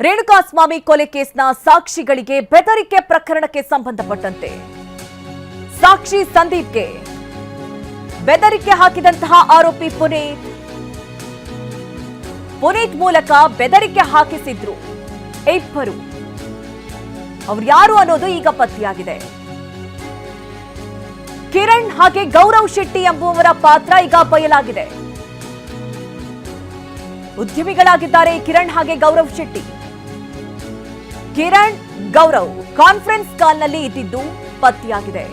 ರೇಣುಕಾಸ್ವಾಮಿ ಕೊಲೆ ಕೇಸ್ನ ಸಾಕ್ಷಿಗಳಿಗೆ ಬೆದರಿಕೆ ಪ್ರಕರಣಕ್ಕೆ ಸಂಬಂಧಪಟ್ಟಂತೆ ಸಾಕ್ಷಿ ಸಂದೀಪ್ಗೆ ಬೆದರಿಕೆ ಹಾಕಿದಂತಹ ಆರೋಪಿ ಪುನೀತ್ ಮೂಲಕ ಬೆದರಿಕೆ ಹಾಕಿಸಿದ್ರು ಇಬ್ಬರು. ಅವರು ಯಾರು ಅನ್ನೋದು ಈಗ ಪತ್ತೆಯಾಗಿದೆ. ಕಿರಣ್ ಹಾಗೆ ಗೌರವ್ ಶೆಟ್ಟಿ ಎಂಬುವವರ ಪಾತ್ರ ಈಗ ಬಯಲಾಗಿದೆ. ಉದ್ಯಮಿಗಳಾಗಿದ್ದಾರೆ ಕಿರಣ್ ಹಾಗೆ ಗೌರವ್ ಶೆಟ್ಟಿ. ಕಿರಣ್ ಗೌರವ್ ಕಾನ್ಫರೆನ್ಸ್ ಕಾಲ್ನಲ್ಲಿ ಇದ್ದಿದ್ದು ಪತ್ತೆಯಾಗಿದೆ.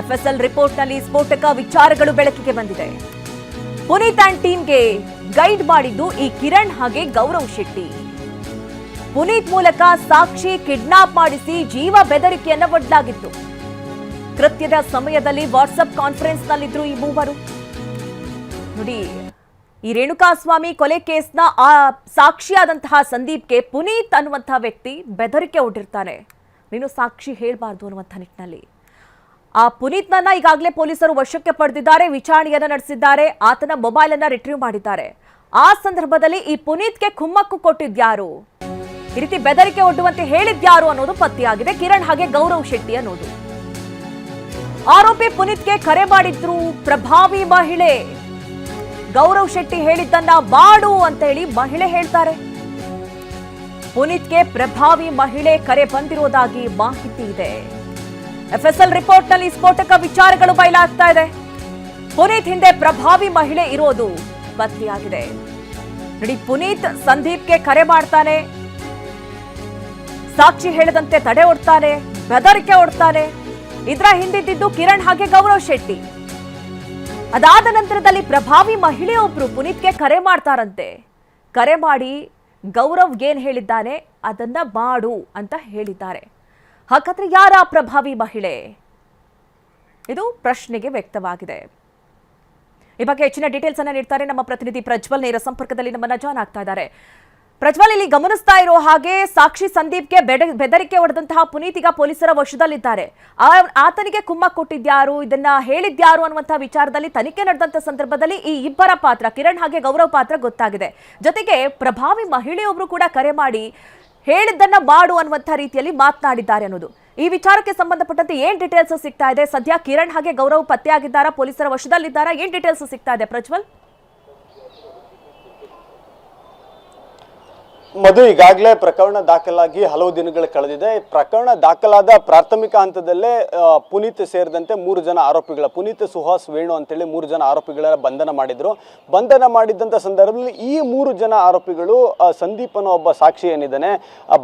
ಎಫ್ಎಸ್ಎಲ್ ರಿಪೋರ್ಟ್ನಲ್ಲಿ ಸ್ಫೋಟಕ ವಿಚಾರಗಳು ಬೆಳಕಿಗೆ ಬಂದಿದೆ. ಪುನೀತ್ ಅಂಡ್ ಟೀಮ್ಗೆ ಗೈಡ್ ಮಾಡಿದ್ದು ಈ ಕಿರಣ್ ಹಾಗೆ ಗೌರವ್ ಶೆಟ್ಟಿ. ಪುನೀತ್ ಮೂಲಕ ಸಾಕ್ಷಿ ಕಿಡ್ನಾಪ್ ಮಾಡಿಸಿ ಜೀವ ಬೆದರಿಕೆಯನ್ನ ಒಡ್ಡಲಾಗಿತ್ತು. ಕೃತ್ಯದ ಸಮಯದಲ್ಲಿ ವಾಟ್ಸ್ಆಪ್ ಕಾನ್ಫರೆನ್ಸ್ ನಲ್ಲಿದ್ರು ಈ ಮೂವರು. ನೋಡಿ, ಈ ರೇಣುಕಾಸ್ವಾಮಿ ಕೊಲೆ ಕೇಸ್ನ ಸಾಕ್ಷಿಯಾದಂತಹ ಸಂದೀಪ್ಗೆ ಪುನೀತ್ ಅನ್ನುವಂತಹ ವ್ಯಕ್ತಿ ಬೆದರಿಕೆ ಒಡ್ಡಿರ್ತಾನೆ. ನೀನು ಸಾಕ್ಷಿ ಹೇಳಬಾರ್ದು ಅನ್ನುವಂಥ ನಿಟ್ಟಿನಲ್ಲಿ ಆ ಪುನೀತ್ನನ್ನ ಈಗಾಗಲೇ ಪೊಲೀಸರು ವಶಕ್ಕೆ ಪಡೆದಿದ್ದಾರೆ, ವಿಚಾರಣೆಯನ್ನ ನಡೆಸಿದ್ದಾರೆ, ಆತನ ಮೊಬೈಲ್ ಅನ್ನ ರಿಟ್ರೀವ್ ಮಾಡಿದ್ದಾರೆ. ಆ ಸಂದರ್ಭದಲ್ಲಿ ಈ ಪುನೀತ್ಗೆ ಕುಮ್ಮಕ್ಕು ಕೊಟ್ಟಿದ್ಯಾರು, ಈ ರೀತಿ ಬೆದರಿಕೆ ಒಡ್ಡುವಂತೆ ಹೇಳಿದ್ಯಾರು ಅನ್ನೋದು ಪತ್ತೆಯಾಗಿದೆ. ಕಿರಣ್ ಹಾಗೆ ಗೌರವ್ ಶೆಟ್ಟಿ ಅನ್ನೋದು. ಆರೋಪಿ ಪುನೀತ್ಗೆ ಕರೆ ಮಾಡಿದ್ರು ಪ್ರಭಾವಿ ಮಹಿಳೆ. ಗೌರವ್ ಶೆಟ್ಟಿ ಹೇಳಿದ್ದನ್ನ ಮಾಡು ಅಂತ ಹೇಳಿ ಮಹಿಳೆ ಹೇಳ್ತಾರೆ. ಪುನೀತ್ಗೆ ಪ್ರಭಾವಿ ಮಹಿಳೆ ಕರೆ ಬಂದಿರೋದಾಗಿ ಮಾಹಿತಿ ಇದೆ. ಎಫ್ಎಸ್ಎಲ್ ರಿಪೋರ್ಟ್ನಲ್ಲಿ ಸ್ಫೋಟಕ ವಿಚಾರಗಳು ಬಯಲಾಗ್ತಾ ಇದೆ. ಪುನೀತ್ ಹಿಂದೆ ಪ್ರಭಾವಿ ಮಹಿಳೆ ಇರೋದು ಪತ್ತೆಯಾಗಿದೆ. ನೋಡಿ, ಪುನೀತ್ ಸಂದೀಪ್ಗೆ ಕರೆ ಮಾಡ್ತಾನೆ, ಸಾಕ್ಷಿ ಹೇಳದಂತೆ ತಡೆ ಒಡ್ತಾನೆ, ಬೆದರಿಕೆ ಒಡ್ತಾನೆ. ಇದರ ಹಿಂದಿದ್ದು ಕಿರಣ್ ಹಾಗೆ ಗೌರವ್ ಶೆಟ್ಟಿ. ಅದಾದ ನಂತರದಲ್ಲಿ ಪ್ರಭಾವಿ ಮಹಿಳೆಯೊಬ್ರು ಪುನೀತ್ಗೆ ಕರೆ ಮಾಡ್ತಾರಂತೆ. ಕರೆ ಮಾಡಿ ಗೌರವ್ಗೆ ಏನ್ ಹೇಳಿದ್ದಾನೆ ಅದನ್ನ ಮಾಡು ಅಂತ ಹೇಳಿದ್ದಾರೆ. ಹಾಗಾದ್ರೆ ಯಾರ ಪ್ರಭಾವಿ ಮಹಿಳೆ? ಇದು ಪ್ರಶ್ನೆಗೆ ವ್ಯಕ್ತವಾಗಿದೆ. ಈ ಬಗ್ಗೆ ಹೆಚ್ಚಿನ ಡೀಟೇಲ್ಸ್ ಅನ್ನ ನೀಡ್ತಾರೆ ನಮ್ಮ ಪ್ರತಿನಿಧಿ ಪ್ರಜ್ವಲ್. ನೇರ ಸಂಪರ್ಕದಲ್ಲಿ ನಮ್ಮನ್ನ ಜಾಯ್ನ್ ಆಗ್ತಾ ಇದ್ದಾರೆ. ಪ್ರಜ್ವಲ್, ಇಲ್ಲಿ ಗಮನಿಸ್ತಾ ಇರೋ ಹಾಗೆ ಸಾಕ್ಷಿ ಸಂದೀಪ್ಗೆ ಬೆದರಿಕೆ ಹೊಡೆದಂತಹ ಪುನೀತ್ ಈಗ ಪೊಲೀಸರ ವಶದಲ್ಲಿದ್ದಾರೆ. ಆತನಿಗೆ ಕುಮ್ಮಕ್ಕು ಕೊಟ್ಟಿದ್ಯಾರು, ಇದನ್ನ ಹೇಳಿದ್ಯಾರು ಅನ್ನುವಂತಹ ವಿಚಾರದಲ್ಲಿ ತನಿಖೆ ನಡೆದಂತ ಸಂದರ್ಭದಲ್ಲಿ ಈ ಇಬ್ಬರ ಪಾತ್ರ, ಕಿರಣ್ ಹಾಗೆ ಗೌರವ್ ಪಾತ್ರ ಗೊತ್ತಾಗಿದೆ. ಜೊತೆಗೆ ಪ್ರಭಾವಿ ಮಹಿಳೆಯೊಬ್ರು ಕೂಡ ಕರೆ ಮಾಡಿ ಹೇಳಿದ್ದನ್ನ ಮಾಡು ಅನ್ನುವಂಥ ರೀತಿಯಲ್ಲಿ ಮಾತನಾಡಿದ್ದಾರೆ ಅನ್ನೋದು. ಈ ವಿಚಾರಕ್ಕೆ ಸಂಬಂಧಪಟ್ಟಂತೆ ಏನ್ ಡೀಟೇಲ್ಸ್ ಸಿಗ್ತಾ ಇದೆ? ಸದ್ಯ ಕಿರಣ್ ಹಾಗೆ ಗೌರವ್ ಪತ್ತೆಯಾಗಿದ್ದಾರಾ, ಪೊಲೀಸರ ವಶದಲ್ಲಿದ್ದಾರಾ, ಏನ್ ಡೀಟೇಲ್ಸ್ ಸಿಗ್ತಾ ಇದೆ ಪ್ರಜ್ವಲ್? ಮಧು, ಈಗಾಗಲೇ ಪ್ರಕರಣ ದಾಖಲಾಗಿ ಹಲವು ದಿನಗಳು ಕಳೆದಿದೆ. ಪ್ರಕರಣ ದಾಖಲಾದ ಪ್ರಾಥಮಿಕ ಹಂತದಲ್ಲೇ ಪುನೀತ್ ಸೇರಿದಂತೆ 3 ಜನ ಆರೋಪಿಗಳ, ಪುನೀತ್, ಸುಹಾಸ್, ವೇಣು ಅಂತೇಳಿ 3 ಜನ ಆರೋಪಿಗಳ ಬಂಧನ ಮಾಡಿದ್ರು. ಬಂಧನ ಮಾಡಿದಂಥ ಸಂದರ್ಭದಲ್ಲಿ ಈ 3 ಜನ ಆರೋಪಿಗಳು ಸಂದೀಪ್ ಅನ್ನೋ ಒಬ್ಬ ಸಾಕ್ಷಿ ಏನಿದ್ದಾನೆ,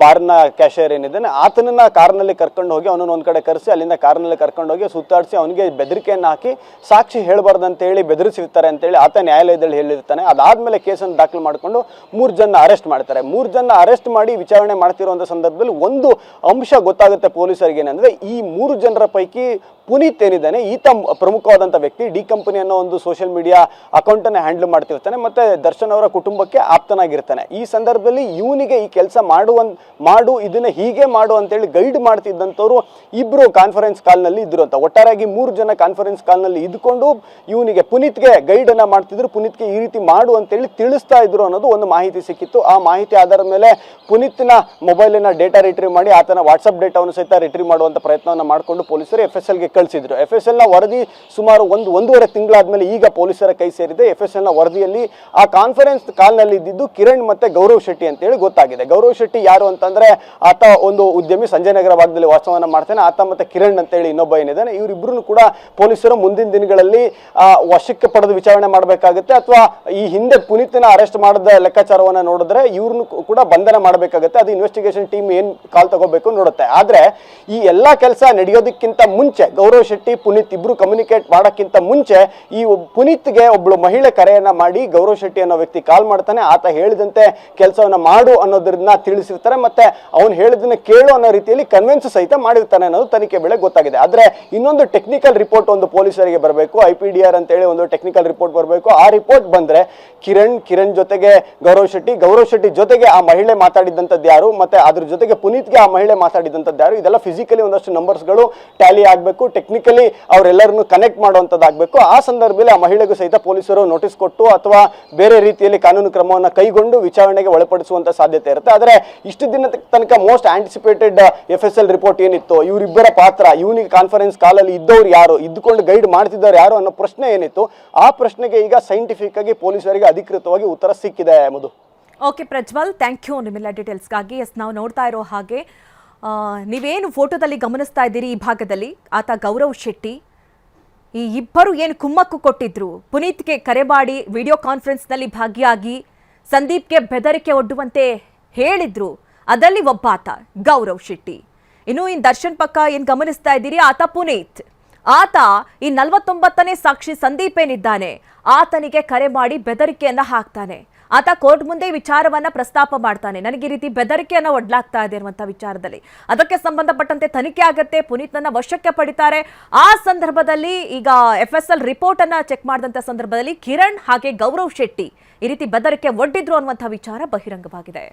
ಬಾರ್ನ ಕ್ಯಾಶಿಯರ್ ಏನಿದ್ದಾನೆ, ಆತನನ್ನ ಕಾರ್ನಲ್ಲಿ ಕರ್ಕೊಂಡು ಹೋಗಿ ಅವನನ್ನು ಒಂದು ಕಡೆ ಕರೆಸಿ ಅಲ್ಲಿಂದ ಕಾರ್ನಲ್ಲಿ ಕರ್ಕೊಂಡು ಹೋಗಿ ಸುತ್ತಾಡಿಸಿ ಅವನಿಗೆ ಬೆದರಿಕೆಯನ್ನು ಹಾಕಿ ಸಾಕ್ಷಿ ಹೇಳಬಾರ್ದು ಅಂತೇಳಿ ಬೆದರಿಸಿರ್ತಾರೆ ಅಂತೇಳಿ ಆತ ನ್ಯಾಯಾಲಯದಲ್ಲಿ ಹೇಳಿರ್ತಾನೆ. ಅದಾದ್ಮೇಲೆ ಕೇಸನ್ನು ದಾಖಲು ಮಾಡಿಕೊಂಡು 3 ಜನ ಅರೆಸ್ಟ್ ಮಾಡ್ತಾರೆ. 3 ಜನ ಅರೆಸ್ಟ್ ಮಾಡಿ ವಿಚಾರಣೆ ಮಾಡ್ತಿರುವಂಥ ಸಂದರ್ಭದಲ್ಲಿ ಒಂದು ಅಂಶ ಗೊತ್ತಾಗುತ್ತೆ ಪೊಲೀಸರಿಗೆ. ಏನಂದ್ರೆ ಈ 3 ಜನರ ಪೈಕಿ ಪುನೀತ್ ಏನಿದ್ದಾನೆ, ಈತ ಪ್ರಮುಖವಾದಂಥ ವ್ಯಕ್ತಿ. ಡಿ ಕಂಪನಿ ಅನ್ನೋ ಒಂದು ಸೋಷಿಯಲ್ ಮೀಡಿಯಾ ಅಕೌಂಟನ್ನು ಹ್ಯಾಂಡಲ್ ಮಾಡ್ತಿರ್ತಾನೆ, ಮತ್ತೆ ದರ್ಶನ್ ಅವರ ಕುಟುಂಬಕ್ಕೆ ಆಪ್ತನಾಗಿರ್ತಾನೆ. ಈ ಸಂದರ್ಭದಲ್ಲಿ ಇವನಿಗೆ ಈ ಕೆಲಸ ಮಾಡು, ಇದನ್ನ ಹೀಗೆ ಮಾಡು ಅಂತೇಳಿ ಗೈಡ್ ಮಾಡ್ತಿದ್ದಂಥವ್ರು ಇಬ್ರು ಕಾನ್ಫರೆನ್ಸ್ ಕಾಲ್ನಲ್ಲಿ ಇದ್ರು ಅಂತ. ಒಟ್ಟಾರೆಯಾಗಿ 3 ಜನ ಕಾನ್ಫರೆನ್ಸ್ ಕಾಲ್ನಲ್ಲಿ ಇದ್ಕೊಂಡು ಇವನಿಗೆ ಪುನೀತ್ಗೆ ಗೈಡ್ ಅನ್ನ ಮಾಡ್ತಿದ್ರು, ಪುನೀತ್ಗೆ ಈ ರೀತಿ ಮಾಡು ಅಂತೇಳಿ ತಿಳಿಸ್ತಾ ಇದ್ರು ಅನ್ನೋದು ಒಂದು ಮಾಹಿತಿ ಸಿಕ್ಕಿತ್ತು. ಆ ಮಾಹಿತಿ ಆಧಾರದ ಮೇಲೆ ಪುನೀತ್ನ ಮೊಬೈಲಿನ ಡೇಟಾ ರಿಟ್ರೀವ್ ಮಾಡಿ ಆತನ ವಾಟ್ಸ್ಆಪ್ ಡೇಟಾವನ್ನು ಸಹಿತ ರಿಟ್ರೀವ್ ಮಾಡುವಂಥ ಪ್ರಯತ್ನವನ್ನು ಮಾಡಿಕೊಂಡು ಪೊಲೀಸರು FSLಗೆ ಕಳಿಸಿದ್ರು. FSLನ ವರದಿ ಸುಮಾರು ಒಂದೂವರೆ ತಿಂಗಳಾದ್ಮೇಲೆ ಈಗ ಪೊಲೀಸರ ಕೈ ಸೇರಿದೆ. FSLನ ವರದಿಯಲ್ಲಿ ಆ ಕಾನ್ಫರೆನ್ಸ್ ಕಾಲ್ನಲ್ಲಿ ಇದ್ದಿದ್ದು ಕಿರಣ್ ಮತ್ತೆ ಗೌರವ್ ಶೆಟ್ಟಿ ಅಂತೇಳಿ ಗೊತ್ತಾಗಿದೆ. ಗೌರವ್ ಶೆಟ್ಟಿ ಯಾರು ಅಂತಂದ್ರೆ ಆತ ಒಂದು ಉದ್ಯಮಿ, ಸಂಜಯನಗರ ಭಾಗದಲ್ಲಿ ವಾಸವನ್ನ ಮಾಡ್ತಾನೆ. ಆತ ಮತ್ತೆ ಕಿರಣ್ ಅಂತೇಳಿ ಇನ್ನೊಬ್ಬ ಏನಿದ್ದಾನೆ, ಇವರಿಬ್ರು ಕೂಡ ಪೊಲೀಸರು ಮುಂದಿನ ದಿನಗಳಲ್ಲಿ ವಶಕ್ಕೆ ಪಡೆದು ವಿಚಾರಣೆ ಮಾಡಬೇಕಾಗುತ್ತೆ. ಅಥವಾ ಈ ಹಿಂದೆ ಪುನೀತ್ನ ಅರೆಸ್ಟ್ ಮಾಡಿದ ಲೆಕ್ಕಾಚಾರವನ್ನ ನೋಡಿದ್ರೆ ಇವ್ರನ್ನು ಕೂಡ ಬಂಧನ ಮಾಡಬೇಕಾಗುತ್ತೆ. ಅದು ಇನ್ವೆಸ್ಟಿಗೇಷನ್ ಟೀಮ್ ಏನ್ ಕಾಲ್ ತಗೋಬೇಕು ನೋಡುತ್ತೆ. ಆದ್ರೆ ಈ ಎಲ್ಲಾ ಕೆಲಸ ನಡೆಯೋದಕ್ಕಿಂತ ಮುಂಚೆ ಗೌರವ್ ಶೆಟ್ಟಿ ಪುನೀತ್ ಇಬ್ರು ಕಮ್ಯುನಿಕೇಟ್ ಮಾಡೋಕ್ಕಿಂತ ಮುಂಚೆ ಈ ಪುನೀತ್ಗೆ ಒಬ್ಳು ಮಹಿಳೆ ಕರೆಯನ್ನ ಮಾಡಿ ಗೌರವ್ ಶೆಟ್ಟಿ ಅನ್ನೋ ವ್ಯಕ್ತಿ ಕಾಲ್ ಮಾಡ್ತಾನೆ. ಆತ ಹೇಳಿದಂತೆ ಕೆಲಸವನ್ನ ಮಾಡು ಅನ್ನೋದನ್ನ ತಿಳಿಸಿರ್ತಾರೆ, ಮತ್ತೆ ಅವನು ಹೇಳಿದನ್ನ ಕೇಳು ಅನ್ನೋ ರೀತಿಯಲ್ಲಿ ಕನ್ವಿನ್ಸ್ ಸಹಿತ ಮಾಡಿರ್ತಾನೆ ಅನ್ನೋದು ತನಿಖೆ ವೇಳೆ ಗೊತ್ತಾಗಿದೆ. ಆದ್ರೆ ಇನ್ನೊಂದು ಟೆಕ್ನಿಕಲ್ ರಿಪೋರ್ಟ್ ಒಂದು ಪೊಲೀಸರಿಗೆ ಬರಬೇಕು, IPDR ಅಂತೇಳಿ ಒಂದು ಟೆಕ್ನಿಕಲ್ ರಿಪೋರ್ಟ್ ಬರಬೇಕು. ಆ ರಿಪೋರ್ಟ್ ಬಂದ್ರೆ ಕಿರಣ್ ಜೊತೆಗೆ ಗೌರವ್ ಶೆಟ್ಟಿ ಜೊತೆಗೆ ಆ ಮಹಿಳೆ ಮಾತಾಡಿದಂಥದ್ದು ಯಾರು, ಮತ್ತೆ ಅದ್ರ ಜೊತೆಗೆ ಪುನೀತ್ಗೆ ಆ ಮಹಿಳೆ ಮಾತಾಡಿದಂಥದ್ದು ಯಾರು, ಇದೆಲ್ಲ ಫಿಸಿಕಲಿ ಒಂದಷ್ಟು ನಂಬರ್ಸ್ಗಳು ಟ್ಯಾಲಿ ಆಗಬೇಕು. ಟೆಕ್ನಿಕಲಿ ಅವರೆಲ್ಲರನ್ನು ಕನೆಕ್ಟ್ ಮಾಡುವಂಥದ್ದಾಗಬೇಕು. ಆ ಸಂದರ್ಭದಲ್ಲಿ ಆ ಮಹಿಳೆಗೂ ಸಹಿತ ಪೊಲೀಸರು ನೋಟಿಸ್ ಕೊಟ್ಟು ಅಥವಾ ಬೇರೆ ರೀತಿಯಲ್ಲಿ ಕಾನೂನು ಕ್ರಮವನ್ನು ಕೈಗೊಂಡು ವಿಚಾರಣೆಗೆ ಒಳಪಡಿಸುವಂತ ಸಾಧ್ಯತೆ ಇರುತ್ತೆ. ಆದರೆ ಇಷ್ಟು ದಿನ ತನಕ ಮೋಸ್ಟ್ ಆಂಟಿಸಿಪೇಟೆಡ್ FSL ರಿಪೋರ್ಟ್ ಏನಿತ್ತು, ಇವರಿಬ್ಬರ ಪಾತ್ರ, ಇವನಿಗೆ ಕಾನ್ಫರೆನ್ಸ್ ಕಾಲಲ್ಲಿ ಇದ್ದವ್ರು ಯಾರು, ಇದ್ದುಕೊಂಡು ಗೈಡ್ ಮಾಡ್ತಿದ್ದವ್ರು ಯಾರು ಅನ್ನೋ ಪ್ರಶ್ನೆ ಏನಿತ್ತು, ಆ ಪ್ರಶ್ನೆಗೆ ಈಗ ಸೈಂಟಿಫಿಕ್ ಆಗಿ ಪೊಲೀಸರಿಗೆ ಅಧಿಕೃತವಾಗಿ ಉತ್ತರ ಸಿಕ್ಕಿದೆ. ಮಧು. ಓಕೆ ಪ್ರಜ್ವಲ್, ಥ್ಯಾಂಕ್ ಯು ನಿಮ್ಮೆಲ್ಲ ಡೀಟೇಲ್ಸ್ಗಾಗಿ. ನಾವು ನೋಡ್ತಾ ಇರೋ ಹಾಗೆ ನೀವೇನು ಫೋಟೋದಲ್ಲಿ ಗಮನಿಸ್ತಾ ಇದ್ದೀರಿ, ಈ ಭಾಗದಲ್ಲಿ ಆತ ಗೌರವ್ ಶೆಟ್ಟಿ, ಈ ಇಬ್ಬರು ಏನು ಕುಮ್ಮಕ್ಕು ಕೊಟ್ಟಿದ್ರು, ಪುನೀತ್ಗೆ ಕರೆ ಮಾಡಿ ವಿಡಿಯೋ ಕಾನ್ಫರೆನ್ಸ್ನಲ್ಲಿ ಭಾಗಿಯಾಗಿ ಸಂದೀಪ್ಗೆ ಬೆದರಿಕೆ ಒಡ್ಡುವಂತೆ ಹೇಳಿದ್ರು, ಅದರಲ್ಲಿ ಒಬ್ಬ ಆತ ಗೌರವ್ ಶೆಟ್ಟಿ. ಇನ್ನು ದರ್ಶನ್ ಪಕ್ಕ ಏನು ಗಮನಿಸ್ತಾ ಇದ್ದೀರಿ, ಆತ ಪುನೀತ್. ಆತ ಈ 49ನೇ ಸಾಕ್ಷಿ ಸಂದೀಪ್ ಏನಿದ್ದಾನೆ, ಆತನಿಗೆ ಕರೆ ಮಾಡಿ ಬೆದರಿಕೆಯನ್ನ ಹಾಕ್ತಾನೆ. ಆತ ಕೋರ್ಟ್ ಮುಂದೆ ವಿಚಾರವನ್ನ ಪ್ರಸ್ತಾಪ ಮಾಡ್ತಾನೆ, ನನಗೆ ಈ ರೀತಿ ಬೆದರಿಕೆಯನ್ನ ಒಡ್ಲಾಗ್ತಾ ಇದೆ ಅನ್ನುವಂಥ ವಿಚಾರದಲ್ಲಿ. ಅದಕ್ಕೆ ಸಂಬಂಧಪಟ್ಟಂತೆ ತನಿಖೆ ಆಗತ್ತೆ, ಪುನೀತ್ನನ್ನ ವಶಕ್ಕೆ ಪಡಿತಾರೆ. ಆ ಸಂದರ್ಭದಲ್ಲಿ ಈಗ FSL ರಿಪೋರ್ಟ್ ಅನ್ನ ಚೆಕ್ ಮಾಡಿದಂಥ ಸಂದರ್ಭದಲ್ಲಿ ಕಿರಣ್ ಹಾಗೆ ಗೌರವ್ ಶೆಟ್ಟಿ ಈ ರೀತಿ ಬೆದರಿಕೆ ಒಡ್ಡಿದ್ರು ಅನ್ನುವಂಥ ವಿಚಾರ ಬಹಿರಂಗವಾಗಿದೆ.